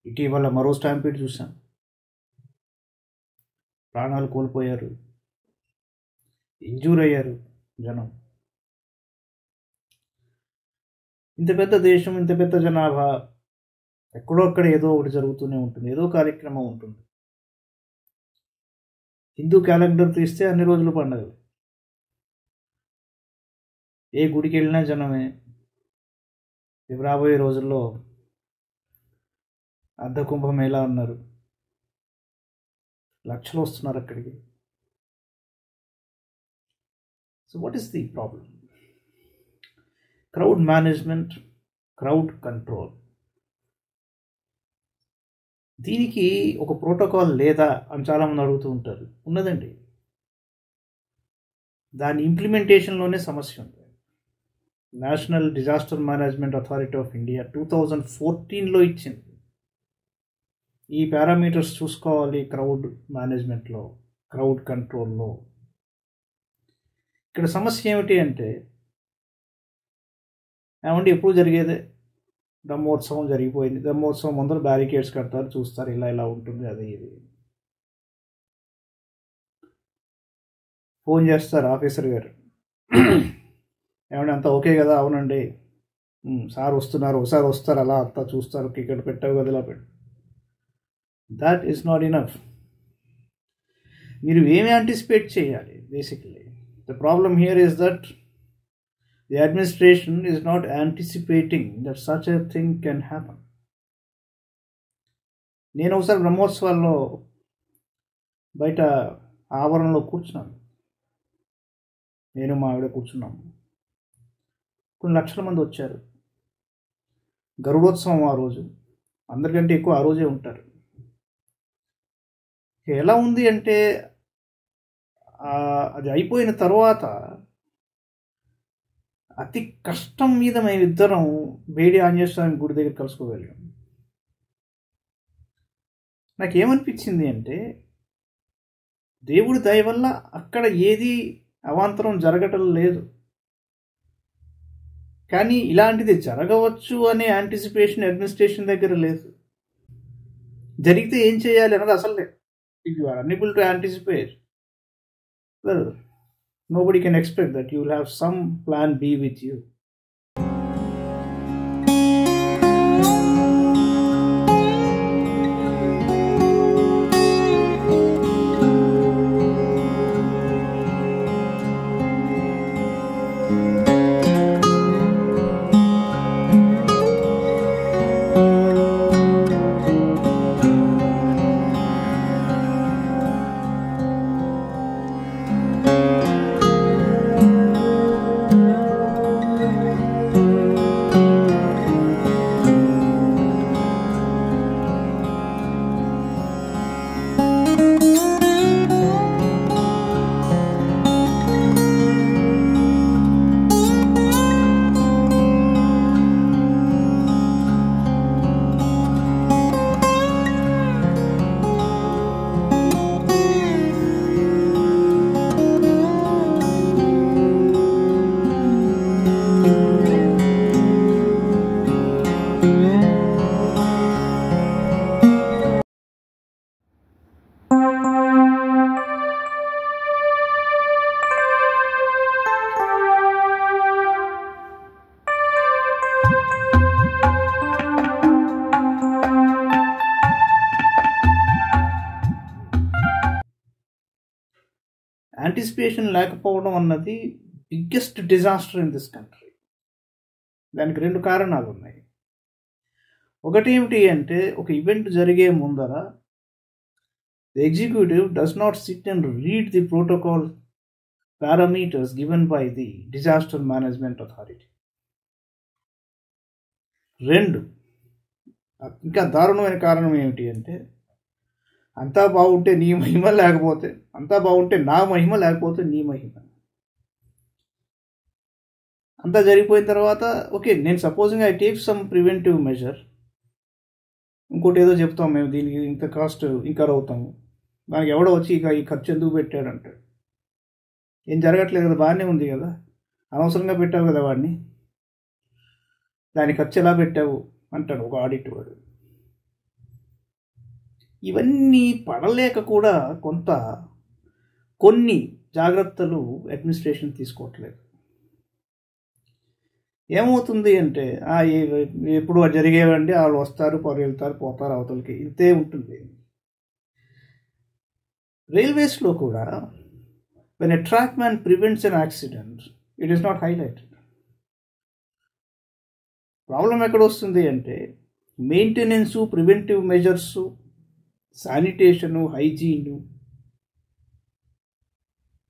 ఇటీవల మరో స్టాంపీడ్ చూసాం. ప్రాణాలు కోల్పోయారు, ఇంజూర్ అయ్యారు జనం. ఇంత పెద్ద దేశం, ఇంత పెద్ద జనాభా, ఎక్కడో అక్కడ ఏదో ఒకటి జరుగుతూనే ఉంటుంది, ఏదో కార్యక్రమం ఉంటుంది. హిందూ క్యాలెండర్ తీస్తే అన్ని రోజులు పండగలు, ఏ గుడికి వెళ్ళినా జనమే. రాబోయే రోజుల్లో అర్ధ కుంభమేళా అన్నారు, లక్షలు వస్తున్నారు అక్కడికి. So what is the problem? Crowd management, crowd control. దీనికి ఒక ప్రోటోకాల్ లేదా అని చాలామంది అడుగుతూ ఉంటారు. ఉన్నదండి, దాని ఇంప్లిమెంటేషన్లోనే సమస్య ఉంది. National Disaster Management Authority of India 2014లో ఇచ్చింది. ఈ పారామీటర్స్ చూసుకోవాలి క్రౌడ్ మేనేజ్మెంట్లో, క్రౌడ్ కంట్రోల్లో. ఇక్కడ సమస్య ఏమిటి అంటే, ఏమంటే ఎప్పుడు జరిగేదే, బ్రహ్మోత్సవం జరిగిపోయింది, బ్రహ్మోత్సవం ముందర బ్యారికేడ్స్ కడతారు, చూస్తారు ఇలా ఇలా ఉంటుంది, అదే ఇది. ఫోన్ చేస్తారు ఆఫీసర్ గారు, ఏమంటే అంతా ఓకే కదా? అవునండి సార్ వస్తున్నారు, ఒకసారి వస్తారు, అలా అంతా చూస్తారు, ఇక్కడ పెట్టావు కదా ఇలా పెట్టు. That is not enough. మీరు ఏమి యాంటిసిపేట్ చేయాలి? Basically the problem here is that the administration is not anticipating that such a thing can happen. నేను ఒకసారి బ్రహ్మోత్సవాల్లో బయట ఆవరణలో కూర్చున్నాను, నేను మా ఆవిడ కూర్చున్నాము. కొన్ని లక్షల మంది వచ్చారు. గరుడోత్సవం ఆ రోజు, అందరికంటే ఎక్కువ ఆ రోజే ఉంటారు. ఎలా ఉంది అంటే, అది అయిపోయిన తర్వాత అతి కష్టం మీద మేమిద్దరం బేడి ఆంజనేయ స్వామి గుడి దగ్గర కలుసుకోగలిగాం. నాకేమనిపించింది అంటే, దేవుడి దయ వల్ల అక్కడ ఏది అవాంతరం జరగటం లేదు, కానీ ఇలాంటిది జరగవచ్చు అనే యాంటిసిపేషన్ అడ్మినిస్ట్రేషన్ దగ్గర లేదు. జరిగితే ఏం చేయాలి అన్నది అసలు లేదు. If you are unable to anticipate, well, nobody can expect that you will have some plan B with you. Anticipation లేకపోవడం అన్నది biggest disaster in this country. దానికి రెండు కారణాలు ఉన్నాయి. ఒకటి ఏమిటి అంటే, ఒక ఈవెంట్ జరిగే ముందర the executive does not SIT and read the protocol parameters given by the disaster Management authority. రెండు, ఇంకా దారుణమైన కారణం ఏమిటి అంటే, అంతా బాగుంటే నీ మహిమ, లేకపోతే అంతా బాగుంటే నా మహిమ, లేకపోతే నీ మహిమ. అంతా జరిగిపోయిన తర్వాత ఓకే, నేను supposing I take some preventive measure, ఇంకోటి ఏదో చెప్తాం, మేము దీనికి ఇంత కాస్ట్ ఇంకర్ అవుతాము, దానికి ఎవడో వచ్చి ఇక ఈ ఖర్చు ఎందుకు పెట్టాడంటాడు. ఏం జరగట్లేదు కదా, బాగానే ఉంది కదా, అనవసరంగా పెట్టావు కదా వాడిని, దాని ఖర్చు ఎలా పెట్టావు అంటాడు ఒక ఆడిట్ వాడు. ఇవన్నీ పడలేక కూడా కొన్ని జాగ్రత్తలు అడ్మినిస్ట్రేషన్ తీసుకోవట్లేదు. ఏమవుతుంది అంటే ఎప్పుడు జరిగేవండి, వాళ్ళు వస్తారు వెళ్తారు పోతారు అవతలకి, ఇంతే ఉంటుంది. రైల్వేస్లో కూడా when a trackman prevents an accident, it is not highlighted. Problem ఎక్కడ వస్తుంది అంటే maintenance, preventive measures, sanitation, hygiene,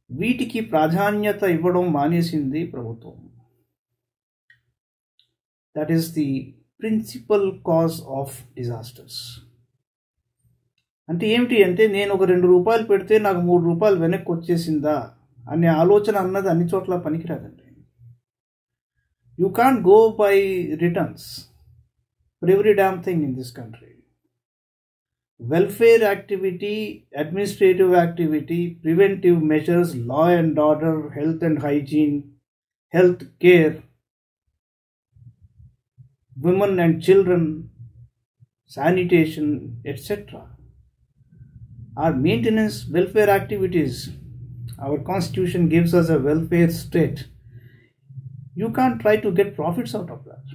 వీటికి ప్రాధాన్యత ఇవ్వడం మానేసింది ప్రభుత్వం. That is the principal cause of disasters. అంటే ఏమిటి అంటే నేను ఒక 2 రూపాయలు పెడితే నాకు 3 రూపాయలు వెనక్కి వచ్చేసిందా అనే ఆలోచన అన్నది అన్ని చోట్ల పనికిరాదండి. You can't go by returns for every damn thing in this country. Welfare activity, administrative activity, preventive measures, law and order, health and hygiene, health care, women and children, sanitation, etc. are maintenance welfare activities. Our constitution gives us a welfare state. You can't try to get profits out of that.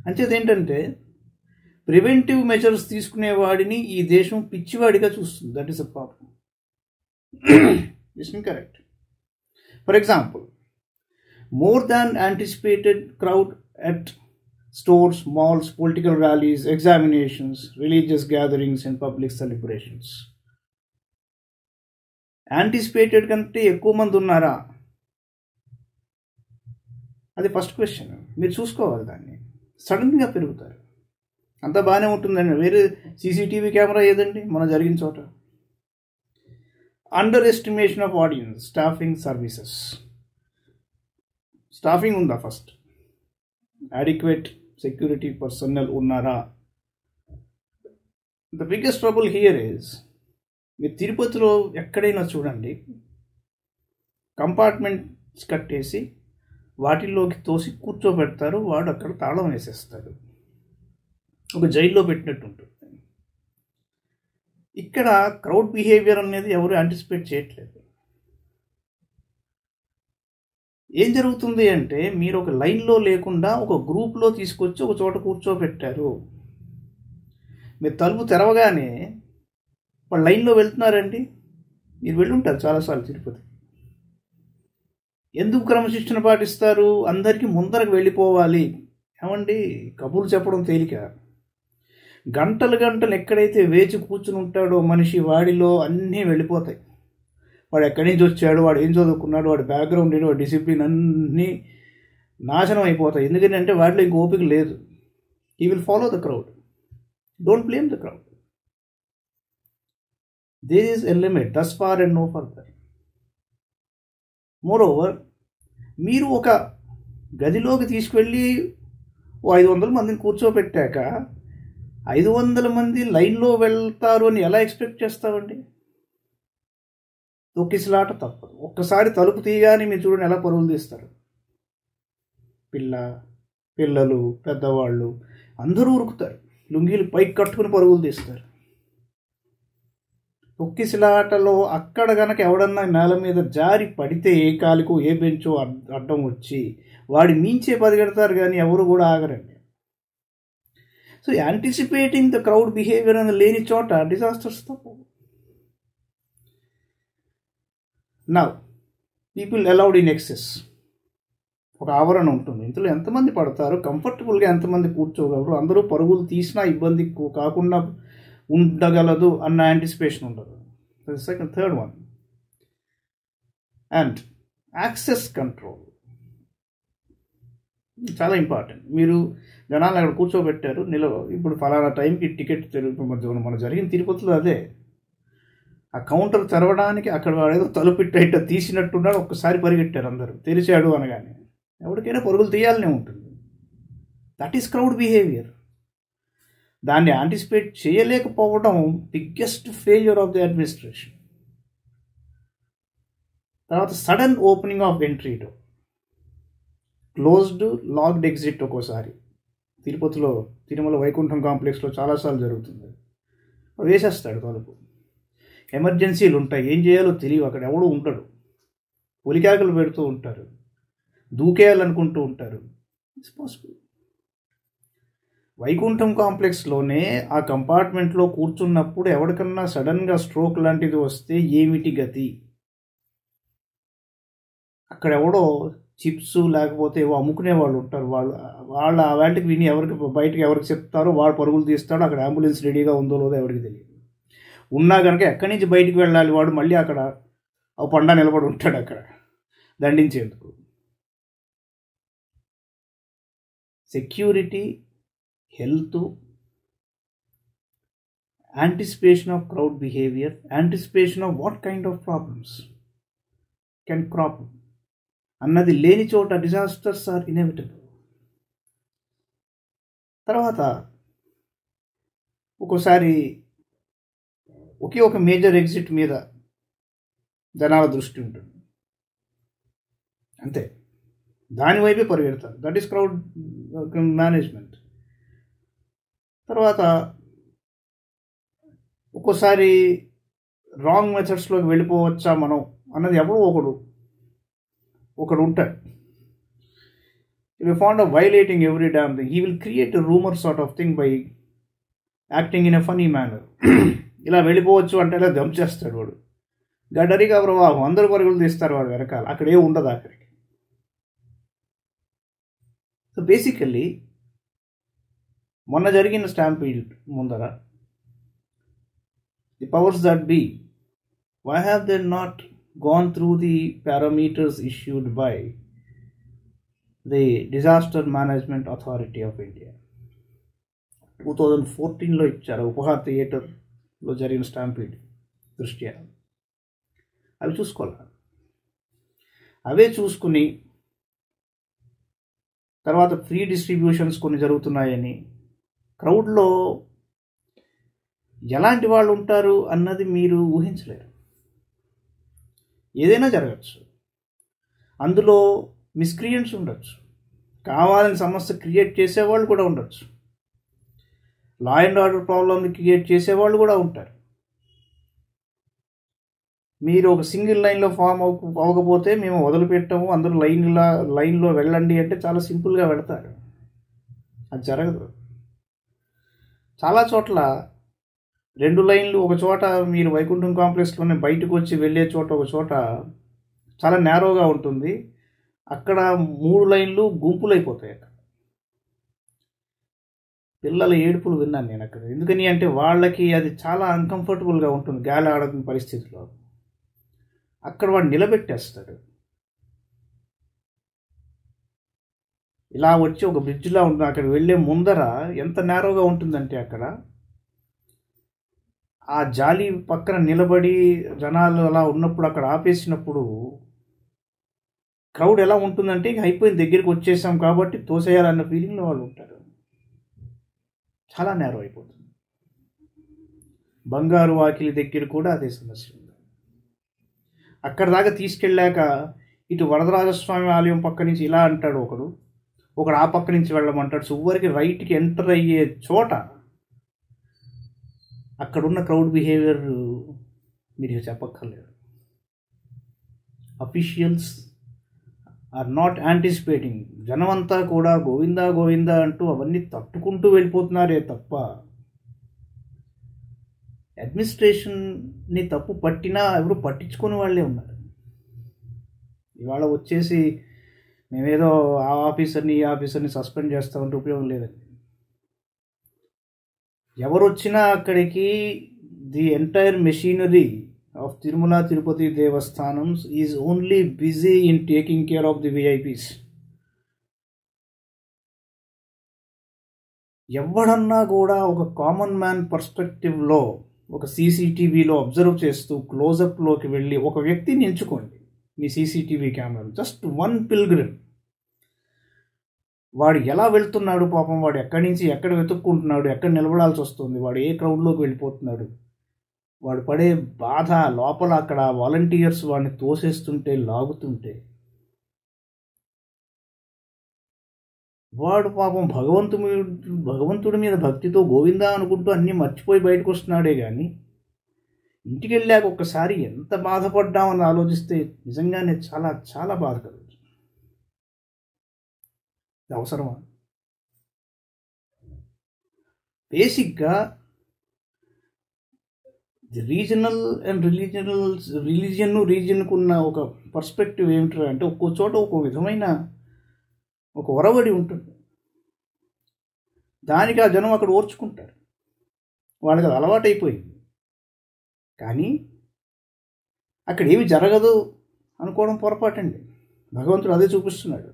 అంచేది ఏంటంటే preventive measures తీసుకునేవాడిని ఈ దేశం పిచ్చివాడిగా చూస్తుంది. That is a problem. It's incorrect. For example, more than anticipated crowd at stores, malls, political rallies, examinations, religious gatherings and public celebrations. Anticipated కంటే ఎక్కువ మంది ఉన్నారా? అది ఫస్ట్ క్వశ్చన్. మీరు చూసుకోవాలి దాన్ని. సడన్గా పెరుగుతారు, అంతా బాగానే ఉంటుందండి. వేరే సీసీటీవీ కెమెరా ఏదండి మన జరిగిన చోట? Under estimation of audience, staffing, services. Staffing ఉందా? ఫస్ట్ adequate security personnel ఉన్నారా? The biggest trouble here is, మీరు తిరుపతిలో ఎక్కడైనా చూడండి, కంపార్ట్మెంట్స్ కట్టేసి వాటిల్లోకి తోసి కూర్చోబెడతారు, వాడు అక్కడ తాళం వేసేస్తాడు, ఒక జైల్లో పెట్టినట్టు ఉంటుంది. ఇక్కడ క్రౌడ్ బిహేవియర్ అనేది ఎవరు యాంటిసిపేట్ చేయట్లేదు. ఏం జరుగుతుంది అంటే మీరు ఒక లైన్లో లేకుండా ఒక గ్రూప్లో తీసుకొచ్చి ఒక చోట కూర్చోబెట్టారు. మీరు తలుపు తెరవగానే వాళ్ళు లైన్లో వెళ్తున్నారండి. మీరు వెళ్ళుంటారు చాలాసార్లు తిరుపతి. ఎందుకు క్రమశిక్షణ పాటిస్తారు? అందరికీ ముందరకు వెళ్ళిపోవాలి. ఏమండి, కబుర్లు చెప్పడం తేలిక. గంటలు ఎక్కడైతే వేచి కూర్చుని ఉంటాడో మనిషి, వాడిలో అన్నీ వెళ్ళిపోతాయి. వాడు ఎక్కడి నుంచి వచ్చాడు, వాడు ఏం చదువుకున్నాడు, వాడి బ్యాక్గ్రౌండ్ ఏంటి, వాడి డిసిప్లిన్ అన్నీ నాశనం అయిపోతాయి. ఎందుకంటే వాటిలో ఇంక ఓపిక లేదు. He will follow the crowd. Don't blame the crowd. There is a limit, thus far and no further. Moreover, మీరు ఒక గదిలోకి తీసుకువెళ్ళి 500 మందిని కూర్చోబెట్టాక 500 మంది లైన్లో వెళ్తారు అని ఎలా ఎక్స్పెక్ట్ చేస్తామండి? తొక్కిసలాట తప్పదు. ఒక్కసారి తలుపు తీయగానే మీరు చూడండి ఎలా పరుగులు తీస్తారు. పిల్లలు, పెద్దవాళ్ళు అందరూ ఉరుకుతారు, లుంగీలు పైకి కట్టుకుని పరుగులు తీస్తారు. తొక్కిసలాటలో అక్కడ గనక ఎవడన్నా నేల మీద జారి పడితే ఏ కాలుకు ఏ బెంచో అడ్డం వచ్చి వాడి మించే పరిగెడతారు, కానీ ఎవరు కూడా ఆగరండి. So anticipating the crowd behaviour అని లేని చోట డిజాస్టర్స్ తప్పవు. Now people allowed in excess. ఒక ఆవరణ ఉంటుంది, ఇందులో ఎంతమంది పడతారు, కంఫర్టబుల్గా ఎంతమంది కూర్చోగలరు, అందరూ పరుగులు తీసినా ఇబ్బంది కాకుండా ఉండగలదు అన్న యాంటిసిపేషన్ ఉండదు. Third one, and access control చాలా ఇంపార్టెంట్. మీరు జనాలు అక్కడ కూర్చోబెట్టారు, ఇప్పుడు ఫలానా టైంకి టికెట్ మన జరిగిన తిరుపతిలో అదే. ఆ కౌంటర్ తెరవడానికి అక్కడ వాడేదో తలుపిట్ట తీసినట్టున్నాడు, ఒక్కసారి పరిగెట్టారు అందరూ, తెరిచాడు అనగానే. ఎవరికైనా పరుగులు తీయాలనే ఉంటుంది. That is crowd behaviour. దాన్ని యాంటిసిపేట్ చేయలేకపోవడం biggest failure of the administration. తర్వాత sudden opening of entry door, closed locked exit ఒక్కోసారి తిరుపతిలో తిరుమల వైకుంఠం కాంప్లెక్స్లో చాలాసార్లు జరుగుతుంది. వేసేస్తాడు తలుపు. ఎమర్జెన్సీలు ఉంటాయి, ఏం చేయాలో తెలియదు, అక్కడ ఎవడూ ఉంటాడు, ఒలికాకులు పెడుతూ ఉంటారు, దూకేయాలనుకుంటూ ఉంటారు. It's possible. వైకుంఠం కాంప్లెక్స్లోనే ఆ కంపార్ట్మెంట్లో కూర్చున్నప్పుడు ఎవరికన్నా సడన్గా స్ట్రోక్ లాంటిది వస్తే ఏమిటి గతి? అక్కడ ఎవడో చిప్స్ లేకపోతే ఏవో అమ్ముకునే వాళ్ళు ఉంటారు, వాళ్ళ వాటికి విని బయటకు ఎవరికి చెప్తారో వాడు పరుగులు తీస్తాడు. అక్కడ అంబులెన్స్ రెడీగా ఉందో లేదో ఎవరికి తెలియదు. ఉన్నా కనుక ఎక్కడి నుంచి బయటికి వెళ్ళాలి వాడు, మళ్ళీ అక్కడ పండా నిలబడి ఉంటాడు అక్కడ దండించేందుకు. Security, health, anticipation of crowd behaviour, anticipation of what kind of problems can crop అన్నది లేని చోట డిజాస్టర్స్ ఆర్ ఇన్ఎవిటబుల్. తర్వాత ఒక్కోసారి ఒకే ఒక మేజర్ ఎగ్జిట్ మీద జనాల దృష్టి ఉంటుంది, అంతే, దానివైపే పరిగెడతారు. That is crowd management. తర్వాత ఒక్కోసారి రాంగ్ మెథడ్స్లోకి వెళ్ళిపోవచ్చా మనం అన్నది ఎవడో ఒకడు ఉంటాడు. If you're fond of violating every damn thing, he will create a rumor sort of thing by acting in a funny manner. ఇలా వెళ్ళిపోవచ్చు అంటే ఇలా దంప్ చేస్తాడు వాడు, గడ్డరిగా ప్రవాహం, అందరూ పరుగులు తీస్తారు వాడు వెనకాల, అక్కడ ఏ ఉండదు అక్కడికి. సో బేసికల్లీ మొన్న జరిగిన స్టాంపీడ్ ముందర the powers that be, why have they not gone through the parameters issued by the Disaster Management Authority of India? 2014లో ఇచ్చారు ఉపహార్ థియేటర్లో జరిగిన స్టాంపీడ్ దృష్ట్యా. అవి చూసుకోవాలి. అవే చూసుకుని తర్వాత ఫ్రీ డిస్ట్రిబ్యూషన్స్ కొన్ని జరుగుతున్నాయని, క్రౌడ్లో ఎలాంటి వాళ్ళు ఉంటారు అన్నది మీరు ఊహించలేరు. ఏదైనా జరగచ్చు, అందులో మిస్క్రియంట్స్ ఉండొచ్చు, కావాలని సమస్య క్రియేట్ చేసేవాళ్ళు కూడా ఉండొచ్చు, లా అండ్ ఆర్డర్ ప్రాబ్లమ్ని క్రియేట్ చేసేవాళ్ళు కూడా ఉంటారు. మీరు ఒక సింగిల్ లైన్లో ఫామ్ అవ్వకపోతే మేము వదిలిపెట్టాము, అందరూ లైన్లో వెళ్ళండి అంటే చాలా సింపుల్గా వెళతారు. అది జరగదు. చాలా చోట్ల 2 లైన్లు, ఒక చోట మీరు వైకుంఠం కాంప్లెక్స్లోనే బయటకు వచ్చి వెళ్ళే చోట ఒక చోట చాలా నేరోగా ఉంటుంది, అక్కడ 3 లైన్లు గుంపులైపోతాయి. అక్కడ పిల్లల ఏడుపులు విన్నాను నేను అక్కడ. ఎందుకని అంటే వాళ్ళకి అది చాలా అన్కంఫర్టబుల్గా ఉంటుంది గాలి ఆడని పరిస్థితిలో. అక్కడ వాడు నిలబెట్టేస్తాడు. ఇలా వచ్చి ఒక బ్రిడ్జ్లా ఉంటుంది, అక్కడ వెళ్ళే ముందర ఎంత నేరోగా ఉంటుందంటే అక్కడ ఆ జాలి పక్కన నిలబడి జనాలు అలా ఉన్నప్పుడు అక్కడ ఆపేసినప్పుడు క్రౌడ్ ఎలా ఉంటుందంటే ఇక అయిపోయింది, దగ్గరికి వచ్చేసాం కాబట్టి తోసేయాలన్న ఫీలింగ్లో వాళ్ళు ఉంటారు. చాలా నేరో అయిపోతుంది. బంగారు వాకిలి దగ్గర కూడా అదే సమస్య ఉంది. అక్కడ దాకా తీసుకెళ్ళాక ఇటు వరదరాజస్వామి ఆలయం పక్క నుంచి ఇలా అంటాడు ఒకడు ఆ పక్క నుంచి వెళ్ళమంటాడు. చివరికి రైట్కి ఎంటర్ అయ్యే చోట అక్కడున్న క్రౌడ్ బిహేవియర్ మీరు చెప్పక్కర్లేదు. Officials are not anticipating. జనమంతా కూడా గోవిందా గోవిందా అంటూ అవన్నీ తట్టుకుంటూ వెళ్ళిపోతున్నారే తప్ప అడ్మినిస్ట్రేషన్ని తప్పు పట్టినా ఎవరు పట్టించుకునే వాళ్ళే ఉన్నారు. ఇవాళ వచ్చేసి మేమేదో ఆ ఆఫీసర్ని ఈ ఆఫీసర్ని సస్పెండ్ చేస్తామంటే ఉపయోగం లేదండి. ఎవరు వచ్చినా అక్కడికి the entire machinery of Tirumala Tirupati Devasthanam is only busy in taking care of the VIPs. ఎవడన్నా కూడా ఒక కామన్ మ్యాన్ పర్స్పెక్టివ్లో ఒక సీసీటీవీలో అబ్జర్వ్ చేస్తూ క్లోజప్లోకి వెళ్ళి ఒక వ్యక్తిని ఎంచుకోండి మీ సీసీటీవీ కెమెరాలు. జస్ట్ వన్ పిల్గ్రిమ్, వాడు ఎలా వెళ్తున్నాడు పాపం, వాడు ఎక్కడి నుంచి ఎక్కడ వెతుక్కుంటున్నాడు, ఎక్కడ నిలబడాల్సి వస్తుంది, వాడు ఏ క్రౌడ్లోకి వెళ్ళిపోతున్నాడు, వాడు పడే బాధ లోపల అక్కడ వాలంటీర్స్ వాడిని తోసేస్తుంటే లాగుతుంటే వాడు పాపం భగవంతుడి మీద భక్తితో గోవిందా అనుకుంటూ అన్నీ మర్చిపోయి బయటకు వస్తున్నాడే కానీ ఇంటికి వెళ్ళాక ఒక్కసారి ఎంత బాధపడ్డామని ఆలోచిస్తే నిజంగానే చాలా చాలా బాధ కలుగుతుంది. ఇది అవసరమా? బేసిక్గా రీజనల్ అండ్ రీజియన్కు ఉన్న ఒక పర్స్పెక్టివ్ ఏమిటంటే అంటే ఒక్కో చోట ఒక్కో విధమైన ఒక ఒరవడి ఉంటుంది. దానికి ఆ జనం అక్కడ ఓర్చుకుంటారు, వాళ్ళకి అది అలవాటైపోయింది. కానీ అక్కడ ఏమి జరగదు అనుకోవడం పొరపాటండి. భగవంతుడు అదే చూపిస్తున్నాడు.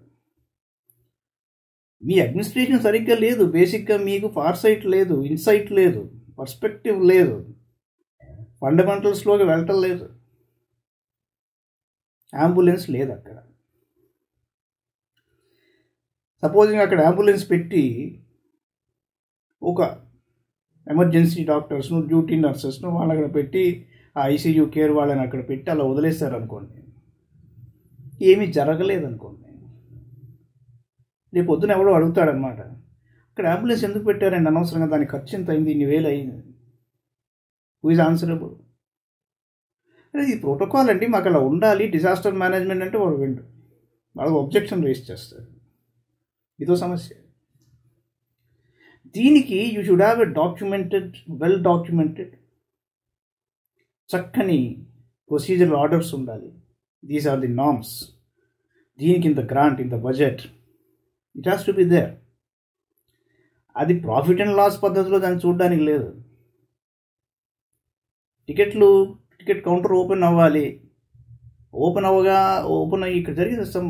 మీ అడ్మినిస్ట్రేషన్ సరిగ్గా లేదు, బేసిక్గా మీకు ఫార్సైట్ లేదు, ఇన్సైట్ లేదు, పర్స్పెక్టివ్ లేదు, ఫండమెంటల్స్లోకి వెళ్ళటం లేదు, అంబులెన్స్ లేదు అక్కడ. సపోజింగ్ అక్కడ అంబులెన్స్ పెట్టి ఒక ఎమర్జెన్సీ డాక్టర్స్ను, డ్యూటీ నర్సెస్ను వాళ్ళు అక్కడ పెట్టి ఆ ఐసీయూ కేర్ వాళ్ళని అక్కడ పెట్టి అలా వదిలేస్తారనుకోండి, ఏమీ జరగలేదనుకోండి, రేపు పొద్దున ఎవడో అడుగుతాడనమాట, అక్కడ అంబులెన్స్ ఎందుకు పెట్టారండి అనవసరంగా, దాని ఖర్చు ఎంత అయింది, ఇన్ని వేలు అయింది, హూ ఈజ్ ఆన్సరబుల్? అంటే ఇది ప్రోటోకాల్ అండి, మాకు అలా ఉండాలి, డిజాస్టర్ మేనేజ్మెంట్ అంటే వాడు విండు, వాళ్ళకి ఒబ్జెక్షన్ రేస్ చేస్తారు. ఇదో సమస్య. దీనికి you should have a documented, well documented చక్కని ప్రొసీజరల్ ఆర్డర్స్ ఉండాలి. దీస్ ఆర్ ది నార్మ్స్, దీనికి ఇంత గ్రాంట్, ఇంత budget, it has to be there. అది ప్రాఫిట్ అండ్ లాస్ పద్ధతిలో దాన్ని చూడడానికి లేదు. టికెట్ కౌంటర్ ఓపెన్ అవ్వాలి, ఓపెన్ అయ్యి ఇక్కడ జరిగిన సమ్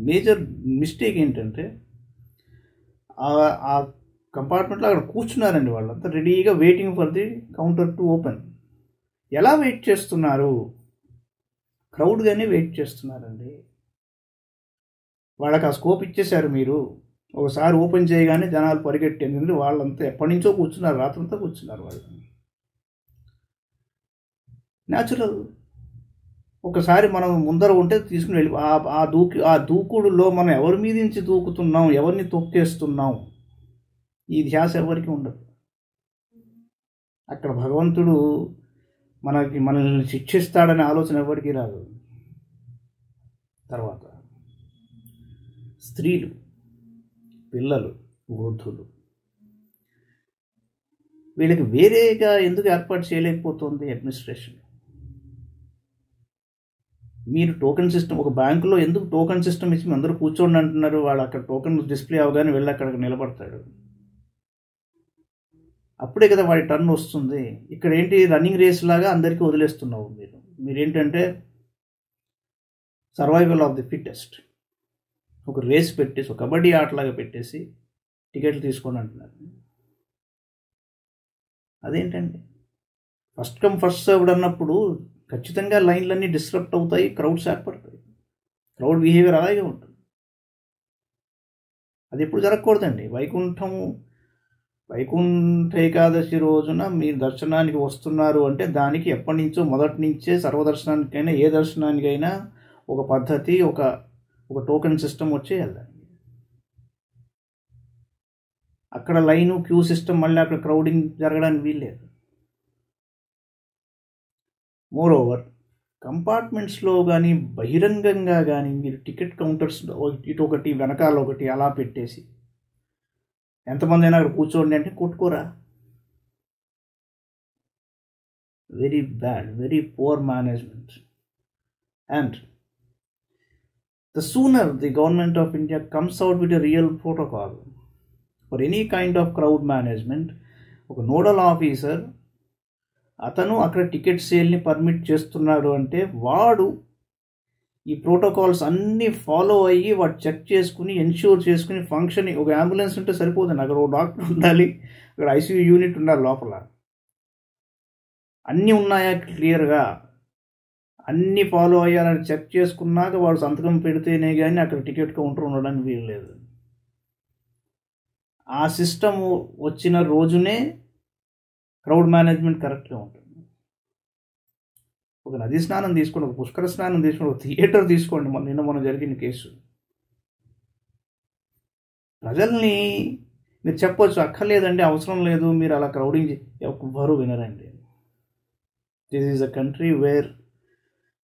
మేజర్ మిస్టేక్ ఏంటంటే ఆ కంపార్ట్మెంట్లో అక్కడ కూర్చున్నారండి వాళ్ళంతా రెడీగా waiting for the counter to open. ఎలా వెయిట్ చేస్తున్నారు? క్రౌడ్గానే వెయిట్ చేస్తున్నారండి. వాళ్ళకి ఆ స్కోప్ ఇచ్చేశారు మీరు. ఒకసారి ఓపెన్ చేయగానే జనాలు పరిగెట్టి, ఎందుకంటే వాళ్ళంతా ఎప్పటి నుంచో కూర్చున్నారు, రాత్రంతా కూర్చున్నారు వాళ్ళు. న్యాచురల్. ఒకసారి మనం ముందర ఉంటే తీసుకుని వెళ్ళి ఆ దూకుడులో మనం ఎవరి మీద నుంచి దూకుతున్నాం, ఎవరిని తొక్కేస్తున్నాం, ఈ ధ్యాస ఎవరికి ఉండదు. అక్కడ భగవంతుడు మనల్ని శిక్షిస్తాడనే ఆలోచన ఎవరికి రాదు. తర్వాత స్త్రీలు, పిల్లలు, వృద్ధులు, వీళ్ళకి వేరేగా ఎందుకు ఏర్పాటు చేయలేకపోతుంది అడ్మినిస్ట్రేషన్? మీరు టోకెన్ సిస్టమ్, ఒక బ్యాంకులో ఎందుకు టోకెన్ సిస్టమ్ ఇచ్చి అందరూ కూర్చోండి అంటున్నారు? వాడు అక్కడ టోకెన్ డిస్ప్లే అవగానే వెళ్ళి అక్కడికి నిలబడతాడు, అప్పుడే కదా వాడి టర్న్ వస్తుంది. ఇక్కడ ఏంటి, రన్నింగ్ రేస్ లాగా అందరికీ వదిలేస్తున్నావు. మీరేంటంటే సర్వైవల్ ఆఫ్ ది ఫిట్టెస్ట్, ఒక రేస్ పెట్టేసి, ఒక కబడ్డీ ఆటలాగా పెట్టేసి టికెట్లు తీసుకోండి అంటున్నారు. అదేంటండి? ఫస్ట్ కమ్ ఫస్ట్ సర్వ్డ్ అన్నప్పుడు ఖచ్చితంగా లైన్లన్నీ డిస్టర్బ్ అవుతాయి, క్రౌడ్స్ ఏర్పడతాయి, క్రౌడ్ బిహేవియర్ అలాగే ఉంటుంది. అది ఎప్పుడు జరగకూడదండి. వైకుంఠ ఏకాదశి రోజున మీరు దర్శనానికి వస్తున్నారు అంటే దానికి ఎప్పటి నుంచో మొదటి నుంచే సర్వదర్శనానికైనా ఏ దర్శనానికైనా ఒక పద్ధతి, ఒక టోకెన్ సిస్టమ్ వచ్చేయాలి. అక్కడ లైను క్యూ సిస్టమ్ మళ్ళీ అక్కడ క్రౌడింగ్ జరగడానికి వీల్లేదు. మోర్ ఓవర్ కంపార్ట్మెంట్స్లో కానీ బహిరంగంగా కానీ మీరు టికెట్ కౌంటర్స్ ఇటు ఒకటి వెనకాల ఒకటి అలా పెట్టేసి ఎంతమంది అయినా అక్కడ కూర్చోండి అంటే కొట్టుకోరా. Very bad, very poor management. And the sooner the government of India comes out with a real protocol for any kind of crowd management, ఒక నోడల్ ఆఫీసర్ అతను అక్కడ టికెట్ సేల్ని పర్మిట్ చేస్తున్నాడు అంటే వాడు ఈ ప్రోటోకాల్స్ అన్నీ ఫాలో అయ్యి వాడు చెక్ చేసుకుని ఎన్ష్యూర్ చేసుకుని ఫంక్షన్. ఒక అంబులెన్స్ ఉంటే సరిపోతుంది, అక్కడ ఒక డాక్టర్ ఉండాలి, అక్కడ ఐసీయూ యూనిట్ ఉండాలి, లోపల అన్నీ ఉన్నాయా క్లియర్గా, అన్నీ ఫాలో అయ్యాలని చెక్ చేసుకున్నాక వాడు సంతకం పెడితేనే కానీ అక్కడ టికెట్ కౌంటర్ ఉండడానికి వీలు లేదు. ఆ సిస్టమ్ వచ్చిన రోజునే క్రౌడ్ మేనేజ్మెంట్ కరెక్ట్గా ఉంటుంది. ఒక నది స్నానం తీసుకోండి, ఒక పుష్కర స్నానం తీసుకోండి, ఒక థియేటర్ తీసుకోండి, నిన్న జరిగిన కేసు. ప్రజల్ని మీరు చెప్పొచ్చు, అక్కర్లేదండి, అవసరం లేదు, మీరు అలా క్రౌడింగ్ ఎవ్వరూ వినరండి. This is a country where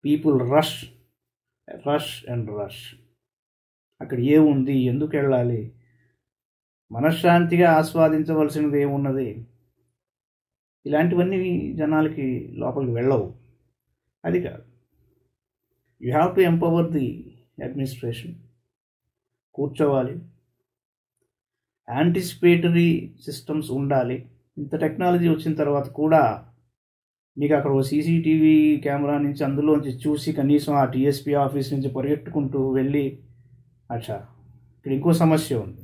people rush and rush. అక్కడ ఏముంది, ఎందుకు వెళ్ళాలి, మనశ్శాంతిగా ఆస్వాదించవలసినది ఏమున్నది, ఇలాంటివన్నీ జనాలకి లోపలికి వెళ్ళవు. అది కాదు. You have to empower the administration. కూర్చోవాలి, యాంటిసిపేటరీ సిస్టమ్స్ ఉండాలి. ఇంత టెక్నాలజీ వచ్చిన తర్వాత కూడా మీకు అక్కడ ఓ సీసీటీవీ కెమెరా నుంచి అందులోంచి చూసి కనీసం ఆ టీఎస్పీ ఆఫీస్ నుంచి పరిగెట్టుకుంటూ వెళ్ళి, అచ్చా ఇక్కడ ఇంకో సమస్య ఉంది,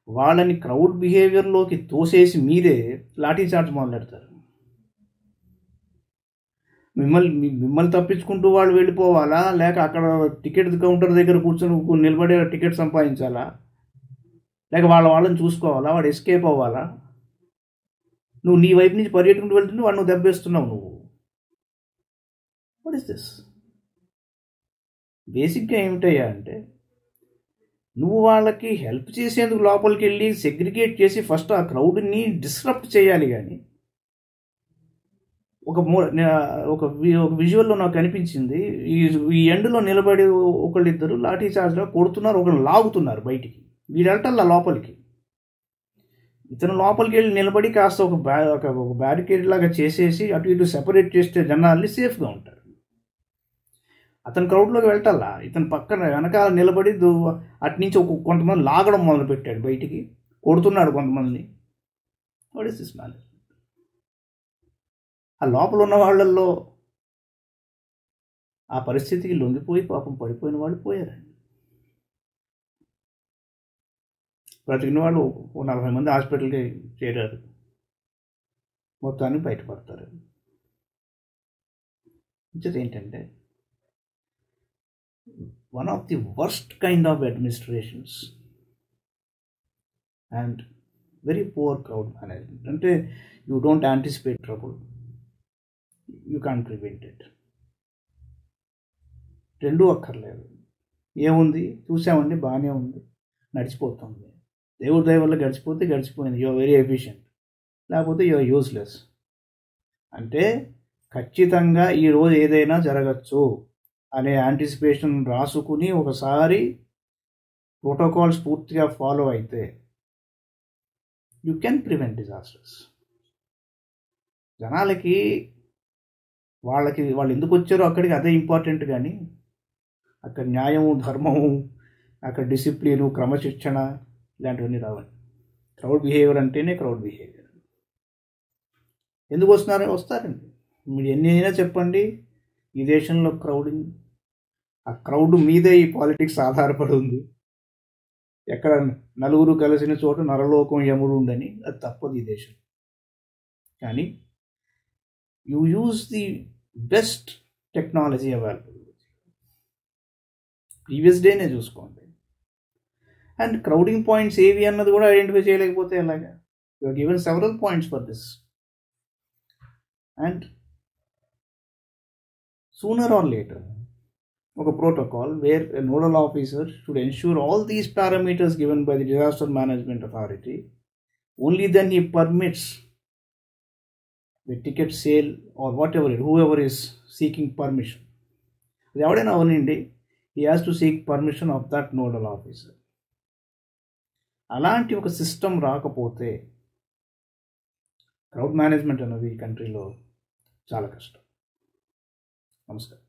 వాళ్ళని క్రౌడ్ బిహేవియర్లోకి తోసేసి మీరే లాఠీ చార్జ్ మొదలెడతారు. మిమ్మల్ని తప్పించుకుంటూ వాళ్ళు వెళ్ళిపోవాలా, లేక అక్కడ టికెట్ కౌంటర్ దగ్గర కూర్చొని నిలబడే టికెట్ సంపాదించాలా, లేక వాళ్ళని చూసుకోవాలా, వాడు ఎస్కేప్ అవ్వాలా? నువ్వు నీ వైపు నుంచి పరిగెట్టుకుంటూ వెళ్తుంటే వాడు నువ్వు దెబ్బేస్తున్నావు. నువ్వు వాట్ ఇస్ దిస్? బేసిక్గా ఏమిటయ్యా అంటే, నువ్వు వాళ్ళకి హెల్ప్ చేసేందుకు లోపలికి వెళ్ళి సెగ్రిగేట్ చేసి ఫస్ట్ ఆ క్రౌడ్ని డిస్రప్ట్ చేయాలి. కానీ ఒక విజువల్లో నాకు కనిపించింది, ఈ ఎండ్లో నిలబడి ఒకళ్ళిద్దరు లాఠీ చార్జ్లో కొడుతున్నారు, ఒకళ్ళు లాగుతున్నారు బయటికి. వీడు వెళ్ళటల్లా లోపలికి. ఇతను లోపలికి వెళ్ళి నిలబడి కాస్త ఒక బ్యారికేడ్ లాగా చేసేసి అటు ఇటు సెపరేట్ చేస్తే జనాల్ని సేఫ్గా ఉంటారు. అతను క్రౌడ్లోకి వెళ్ళటల్లా, ఇతను పక్కన వెనకాల నిలబడి అటు నుంచి కొంతమంది లాగడం మొదలు పెట్టాడు, బయటికి కొడుతున్నాడు కొంతమందిని. What is this management? ఆ లోపల ఉన్న వాళ్ళల్లో ఆ పరిస్థితికి లొంగిపోయి పాపం పడిపోయిన వాళ్ళు పోయారండి. బ్రతికిన వాళ్ళు 40 మంది హాస్పిటల్కి చేరారు, మొత్తాన్ని బయటపడతారు. ఇంకేది ఏంటంటే, one of the worst kind of administrations and very poor crowd management. అంటే you don't anticipate trouble, you can't prevent it. రెండూ అక్కర్లేదు. ఏముంది, చూసామండి, బాగానే ఉంది, నడిచిపోతుంది, దేవుడి దయ వల్ల గడిచిపోయింది, యు ఆర్ వెరీ ఎఫిషియెంట్, లేకపోతే యు ఆర్ యూస్లెస్. అంటే ఖచ్చితంగా ఈరోజు ఏదైనా జరగచ్చు అనే యాంటిసిపేషన్ రాసుకుని ఒకసారి ప్రోటోకాల్స్ పూర్తిగా ఫాలో అయితే యూ కెన్ ప్రివెంట్ డిజాస్టర్స్. జనాలకి వాళ్ళు ఎందుకు వచ్చారో అక్కడికి అదే ఇంపార్టెంట్. కానీ అక్కడ న్యాయము, ధర్మము, అక్కడ డిసిప్లిను, క్రమశిక్షణ ఇలాంటివన్నీ రావాలి. క్రౌడ్ బిహేవియర్ అంటేనే క్రౌడ్ బిహేవియర్. ఎందుకు వస్తారండి మీరు ఎన్ని అయినా చెప్పండి. ఈ దేశంలో క్రౌడింగ్, ఆ క్రౌడ్ మీదే ఈ పాలిటిక్స్ ఆధారపడి ఉంది. ఎక్కడ నలుగురు కలిసిన చోట నరలోకం యముడు ఉందని, అది తప్పదు ఈ దేశం. కానీ you use the best technology available. Previous డేనే చూసుకోండి. అండ్ క్రౌడింగ్ పాయింట్స్ ఏవి అన్నది కూడా ఐడెంటిఫై చేయలేకపోతే ఎలాగా? You are given several points for this. And sooner or later, ఒక protocol where a nodal officer should ensure all these parameters given by the disaster management authority. Only then he permits the ticket sale or whatever, whoever is seeking permission. ఎవడైనా అవనండి, he has to seek permission of that nodal officer. అలాంటి ఒక system రాకపోతే crowd management అనేది ఈ కంట్రీలో చాలా కష్టం. నమస్కారం.